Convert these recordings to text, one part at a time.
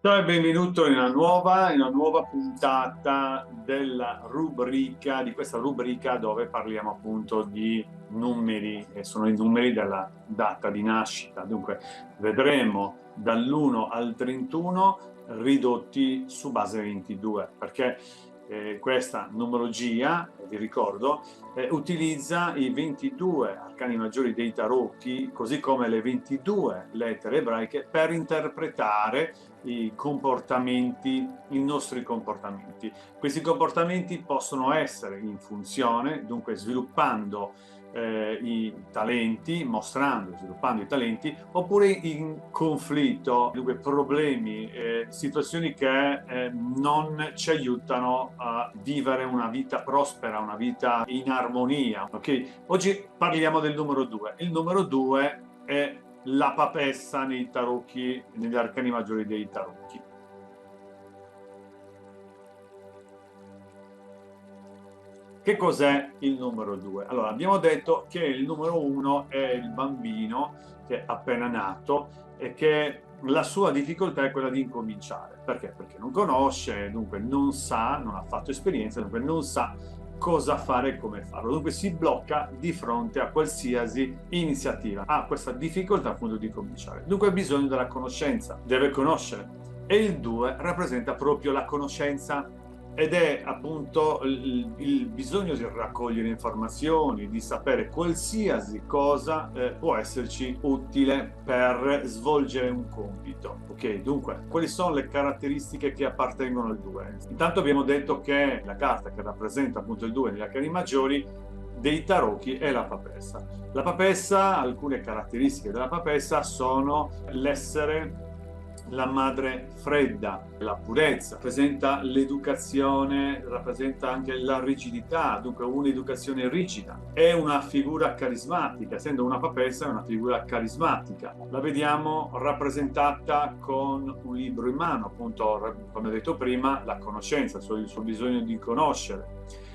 Ciao e benvenuto in una nuova puntata di questa rubrica dove parliamo appunto di numeri, e sono i numeri della data di nascita. Dunque, vedremo dall'1 al 31 ridotti su base 22, perché questa numerologia, vi ricordo, utilizza i 22 arcani maggiori dei tarocchi, così come le 22 lettere ebraiche, per interpretare i nostri comportamenti. Questi comportamenti possono essere in funzione, dunque sviluppando i talenti, sviluppando i talenti, oppure in conflitto, dunque problemi, situazioni che non ci aiutano a vivere una vita prospera, una vita in armonia. Ok? Oggi parliamo del numero 2. Il numero 2 è la papessa nei tarocchi, negli arcani maggiori dei tarocchi. Che cos'è il numero 2? Allora, abbiamo detto che il numero 1 è il bambino che è appena nato e che la sua difficoltà è quella di incominciare. Perché? Perché non conosce, dunque non sa, non ha fatto esperienza, dunque non sa cosa fare e come farlo. Dunque si blocca di fronte a qualsiasi iniziativa. Ha questa difficoltà appunto di cominciare. Dunque ha bisogno della conoscenza, deve conoscere. E il 2 rappresenta proprio la conoscenza ed è appunto il bisogno di raccogliere informazioni, di sapere qualsiasi cosa può esserci utile per svolgere un compito. Ok, dunque, quali sono le caratteristiche che appartengono al 2? Intanto abbiamo detto che la carta che rappresenta appunto il 2 negli arcani maggiori dei tarocchi è la papessa. La papessa, alcune caratteristiche della papessa sono l'essere la madre fredda, la purezza, rappresenta l'educazione, rappresenta anche la rigidità, dunque un'educazione rigida. È una figura carismatica, essendo una papessa è una figura carismatica. La vediamo rappresentata con un libro in mano, appunto, come ho detto prima, la conoscenza, il suo bisogno di conoscere.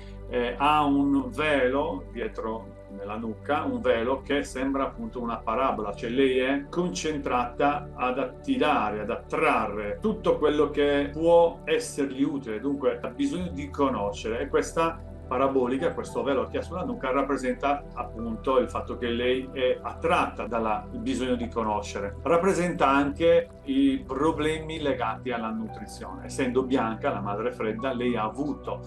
Ha un velo dietro nella nuca, un velo che sembra appunto una parabola, cioè lei è concentrata ad attirare, ad attrarre tutto quello che può essergli utile, dunque ha bisogno di conoscere, e questa parabolica, questo velo che ha sulla nuca, rappresenta appunto il fatto che lei è attratta dal bisogno di conoscere. Rappresenta anche i problemi legati alla nutrizione. Essendo bianca, la madre fredda, lei ha avuto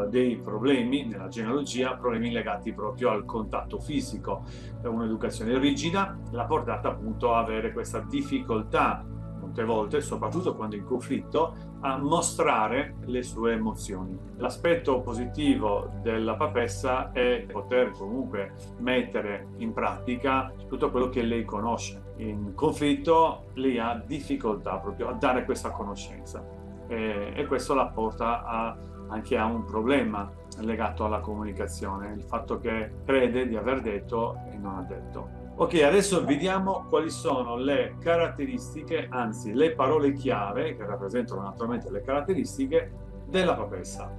dei problemi nella genealogia, problemi legati proprio al contatto fisico. Un'educazione rigida l'ha portata appunto a avere questa difficoltà molte volte, soprattutto quando in conflitto, a mostrare le sue emozioni. L'aspetto positivo della papessa è poter comunque mettere in pratica tutto quello che lei conosce. In conflitto lei ha difficoltà proprio a dare questa conoscenza e questo la porta anche a un problema legato alla comunicazione, il fatto che crede di aver detto e non ha detto. Ok, adesso vediamo quali sono le caratteristiche, anzi le parole chiave che rappresentano naturalmente le caratteristiche della papessa.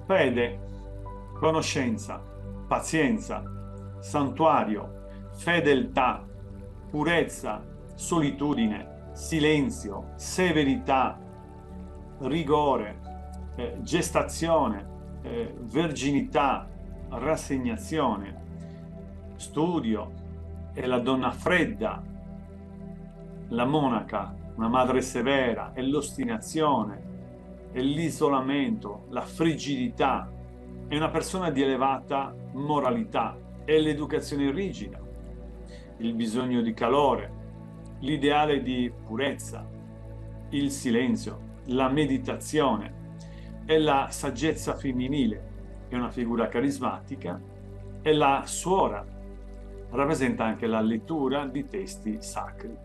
Fede, conoscenza, pazienza, santuario, fedeltà, purezza, solitudine, silenzio, severità, rigore, gestazione, verginità, rassegnazione, studio, è la donna fredda, la monaca, una madre severa, è l'ostinazione, è l'isolamento, la frigidità, è una persona di elevata moralità, è l'educazione rigida, il bisogno di calore, l'ideale di purezza, il silenzio, la meditazione, è la saggezza femminile, è una figura carismatica, è la suora, rappresenta anche la lettura di testi sacri.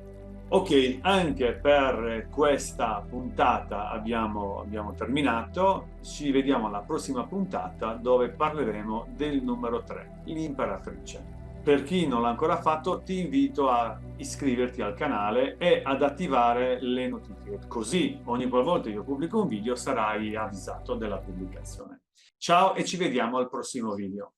Ok, anche per questa puntata abbiamo terminato. Ci vediamo alla prossima puntata dove parleremo del numero 3, l'imperatrice. Per chi non l'ha ancora fatto, ti invito a iscriverti al canale e ad attivare le notifiche, così ogni qualvolta io pubblico un video sarai avvisato della pubblicazione. Ciao e ci vediamo al prossimo video.